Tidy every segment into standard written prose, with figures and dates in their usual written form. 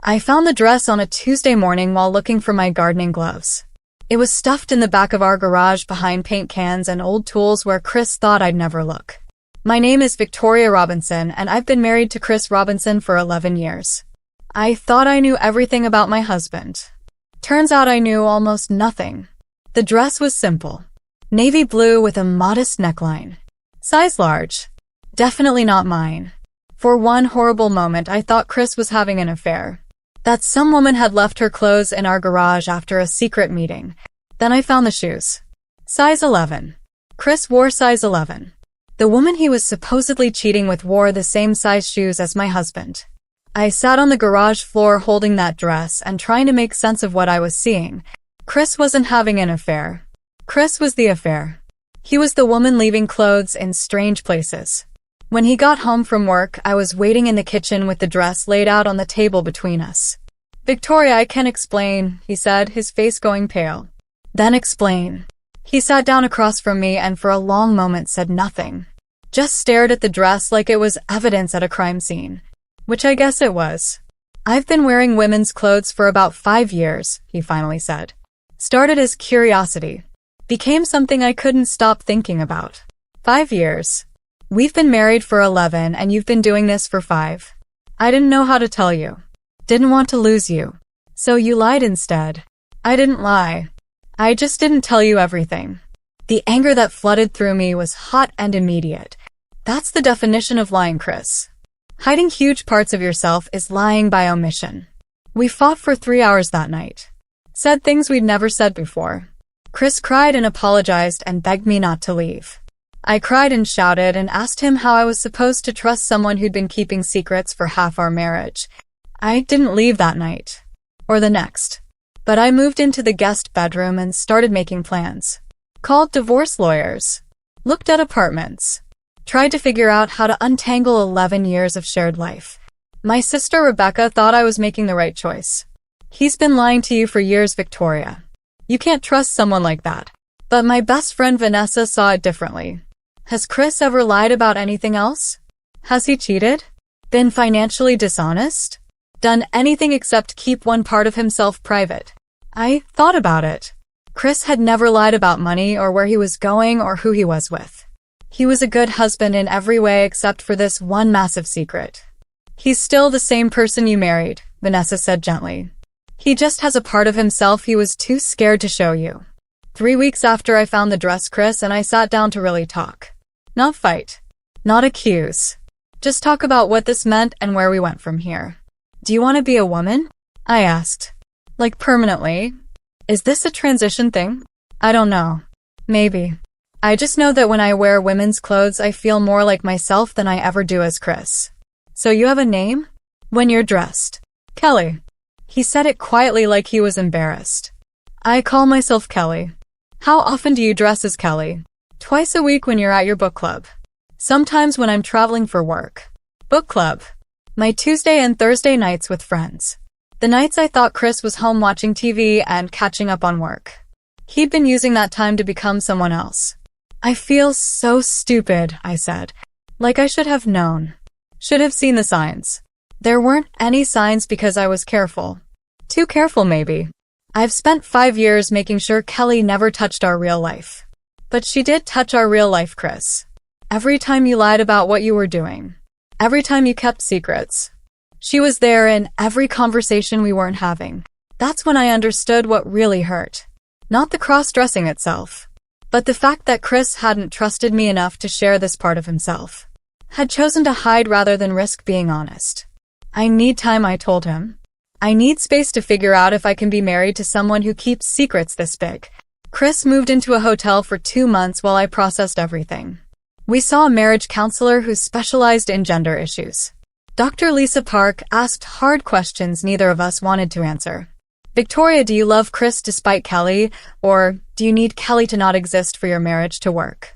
I found the dress on a Tuesday morning while looking for my gardening gloves. It was stuffed in the back of our garage behind paint cans and old tools where Chris thought I'd never look. My name is Victoria Robinson, and I've been married to Chris Robinson for 11 years. I thought I knew everything about my husband. Turns out I knew almost nothing. The dress was simple. Navy blue with a modest neckline. Size large. Definitely not mine. For one horrible moment, I thought Chris was having an affair. That some woman had left her clothes in our garage after a secret meeting. Then I found the shoes. Size 11. Chris wore size 11. The woman he was supposedly cheating with wore the same size shoes as my husband. I sat on the garage floor holding that dress and trying to make sense of what I was seeing. Chris wasn't having an affair. Chris was the affair. He was the woman leaving clothes in strange places. When he got home from work, I was waiting in the kitchen with the dress laid out on the table between us. "Victoria, I can explain," he said, his face going pale. "Then explain." He sat down across from me and for a long moment said nothing. Just stared at the dress like it was evidence at a crime scene. Which I guess it was. "I've been wearing women's clothes for about 5 years, he finally said. Started as curiosity. Became something I couldn't stop thinking about. 5 years. We've been married for 11 and you've been doing this for 5. I didn't know how to tell you. Didn't want to lose you. So you lied instead." "I didn't lie. I just didn't tell you everything." The anger that flooded through me was hot and immediate. That's the definition of lying, Chris. Hiding huge parts of yourself is lying by omission. We fought for 3 hours that night. Said things we'd never said before. Chris cried and apologized and begged me not to leave. I cried and shouted and asked him how I was supposed to trust someone who'd been keeping secrets for half our marriage. I didn't leave that night. Or the next. But I moved into the guest bedroom and started making plans. Called divorce lawyers. Looked at apartments. Tried to figure out how to untangle 11 years of shared life. My sister Rebecca thought I was making the right choice. "He's been lying to you for years, Victoria. You can't trust someone like that." But my best friend Vanessa saw it differently. "Has Chris ever lied about anything else? Has he cheated? Been financially dishonest? Done anything except keep one part of himself private?" I thought about it. Chris had never lied about money or where he was going or who he was with. He was a good husband in every way except for this one massive secret. "He's still the same person you married," Vanessa said gently. "He just has a part of himself he was too scared to show you." 3 weeks after I found the dress, Chris and I sat down to really talk. Not fight. Not accuse. Just talk about what this meant and where we went from here. "Do you want to be a woman?" I asked. "Like permanently? Is this a transition thing?" "I don't know. Maybe. I just know that when I wear women's clothes I feel more like myself than I ever do as Chris." "So you have a name?" "When you're dressed." "Kelly." He said it quietly like he was embarrassed. "I call myself Kelly." "How often do you dress as Kelly?" "Twice a week when you're at your book club. Sometimes when I'm traveling for work." "Book club." "My Tuesday and Thursday nights with friends." The nights I thought Chris was home watching TV and catching up on work. He'd been using that time to become someone else. "I feel so stupid," I said. "Like I should have known. Should have seen the signs." There weren't any signs because I was careful. Too careful, maybe. I've spent 5 years making sure Kelly never touched our real life. But she did touch our real life, Chris. Every time you lied about what you were doing. Every time you kept secrets. She was there in every conversation we weren't having. That's when I understood what really hurt. Not the cross-dressing itself, but the fact that Chris hadn't trusted me enough to share this part of himself. Had chosen to hide rather than risk being honest. "I need time," I told him. "I need space to figure out if I can be married to someone who keeps secrets this big." Chris moved into a hotel for 2 months while I processed everything. We saw a marriage counselor who specialized in gender issues. Dr. Lisa Park asked hard questions neither of us wanted to answer. "Victoria, do you love Chris despite Kelly, or do you need Kelly to not exist for your marriage to work?"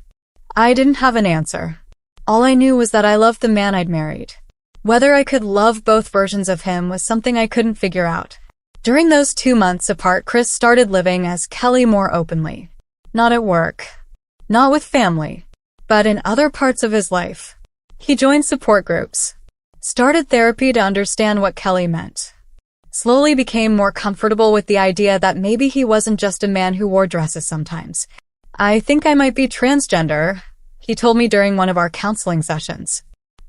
I didn't have an answer. All I knew was that I loved the man I'd married. Whether I could love both versions of him was something I couldn't figure out. During those 2 months apart, Chris started living as Kelly more openly. Not at work. Not with family. But in other parts of his life. He joined support groups. Started therapy to understand what Kelly meant. slowly became more comfortable with the idea that maybe he wasn't just a man who wore dresses sometimes. I think I might be transgender, he told me during one of our counseling sessions.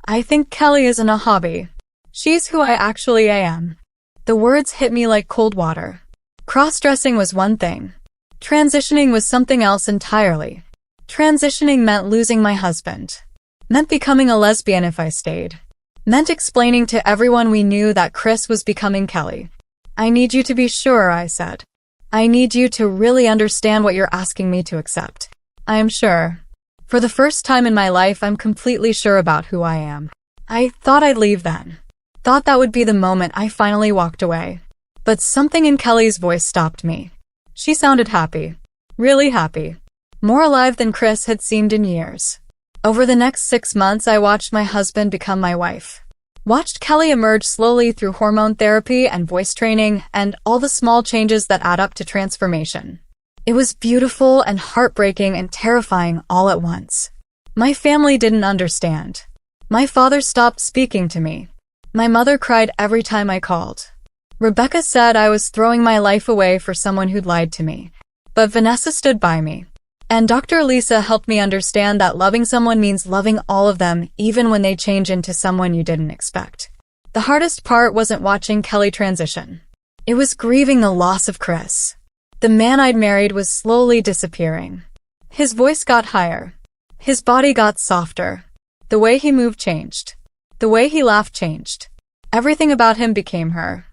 I think Kelly isn't a hobby. She's who I actually am. The words hit me like cold water. Crossdressing was one thing. Transitioning was something else entirely. Transitioning meant losing my husband. Meant becoming a lesbian if I stayed. Meant explaining to everyone we knew that Chris was becoming Kelly. I need you to be sure, I said. I need you to really understand what you're asking me to accept. I am sure. For the first time in my life, I'm completely sure about who I am. I thought I'd leave then. Thought that would be the moment I finally walked away. But something in Kelly's voice stopped me. She sounded happy. Really happy. More alive than Chris had seemed in years. Over the next 6 months, I watched my husband become my wife. Watched Kelly emerge slowly through hormone therapy and voice training and all the small changes that add up to transformation. It was beautiful and heartbreaking and terrifying all at once. My family didn't understand. My father stopped speaking to me. My mother cried every time I called. Rebecca said I was throwing my life away for someone who'd lied to me. But Vanessa stood by me. And Dr. Lisa helped me understand that loving someone means loving all of them, even when they change into someone you didn't expect. The hardest part wasn't watching Kelly transition. It was grieving the loss of Chris. The man I'd married was slowly disappearing. His voice got higher. His body got softer. The way he moved changed. The way he laughed changed. Everything about him became her.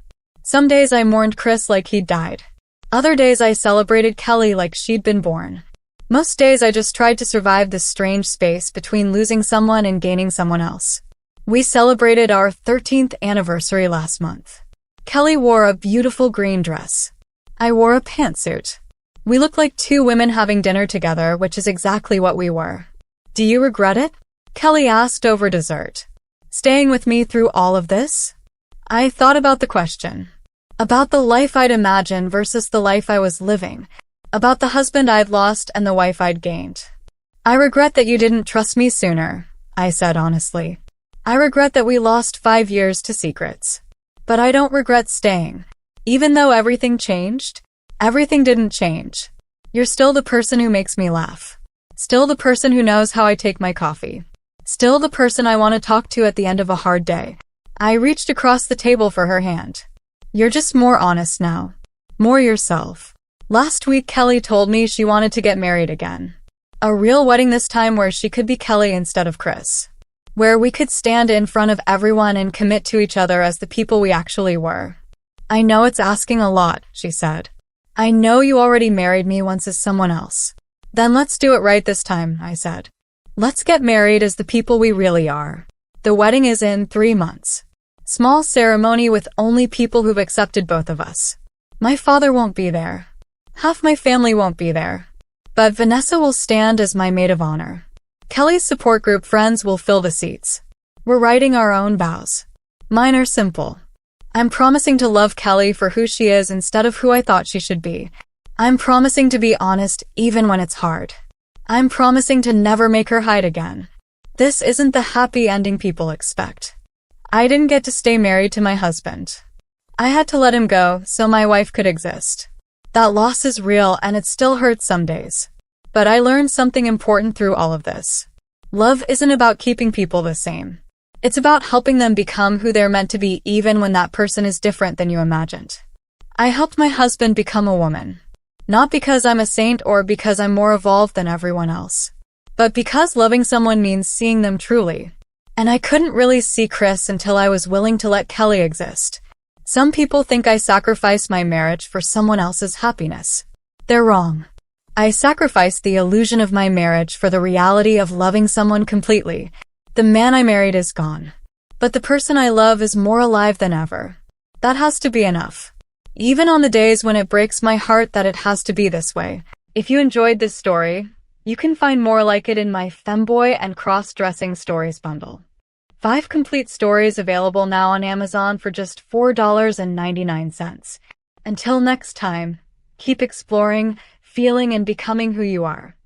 Some days I mourned Chris like he'd died. Other days I celebrated Kelly like she'd been born. Most days I just tried to survive this strange space between losing someone and gaining someone else. We celebrated our 13th anniversary last month. Kelly wore a beautiful green dress. I wore a pantsuit. We looked like two women having dinner together, which is exactly what we were. Do you regret it? Kelly asked over dessert. Staying with me through all of this? I thought about the question. About the life I'd imagined versus the life I was living. About the husband I'd lost and the wife I'd gained. I regret that you didn't trust me sooner, I said honestly. I regret that we lost 5 years to secrets. But I don't regret staying. Even though everything changed, everything didn't change. You're still the person who makes me laugh. Still the person who knows how I take my coffee. Still the person I want to talk to at the end of a hard day. I reached across the table for her hand. You're just more honest now. More yourself. Last week, Kelly told me she wanted to get married again. A real wedding this time where she could be Kelly instead of Chris. Where we could stand in front of everyone and commit to each other as the people we actually were. I know it's asking a lot, she said. I know you already married me once as someone else. Then let's do it right this time, I said. Let's get married as the people we really are. The wedding is in 3 months. Small ceremony with only people who've accepted both of us. My father won't be there. Half my family won't be there. But Vanessa will stand as my maid of honor. Kelly's support group friends will fill the seats. We're writing our own vows. Mine are simple. I'm promising to love Kelly for who she is instead of who I thought she should be. I'm promising to be honest even when it's hard. I'm promising to never make her hide again. This isn't the happy ending people expect. I didn't get to stay married to my husband. I had to let him go so my wife could exist. That loss is real and it still hurts some days. But I learned something important through all of this. Love isn't about keeping people the same. It's about helping them become who they're meant to be even when that person is different than you imagined. I helped my husband become a woman. Not because I'm a saint or because I'm more evolved than everyone else. But because loving someone means seeing them truly. And I couldn't really see Chris until I was willing to let Kelly exist. Some people think I sacrificed my marriage for someone else's happiness. They're wrong. I sacrificed the illusion of my marriage for the reality of loving someone completely. The man I married is gone. But the person I love is more alive than ever. That has to be enough. Even on the days when it breaks my heart that it has to be this way. If you enjoyed this story, you can find more like it in my Femboy and Crossdressing Stories bundle. 5 complete stories available now on Amazon for just $4.99. Until next time, keep exploring, feeling, and becoming who you are.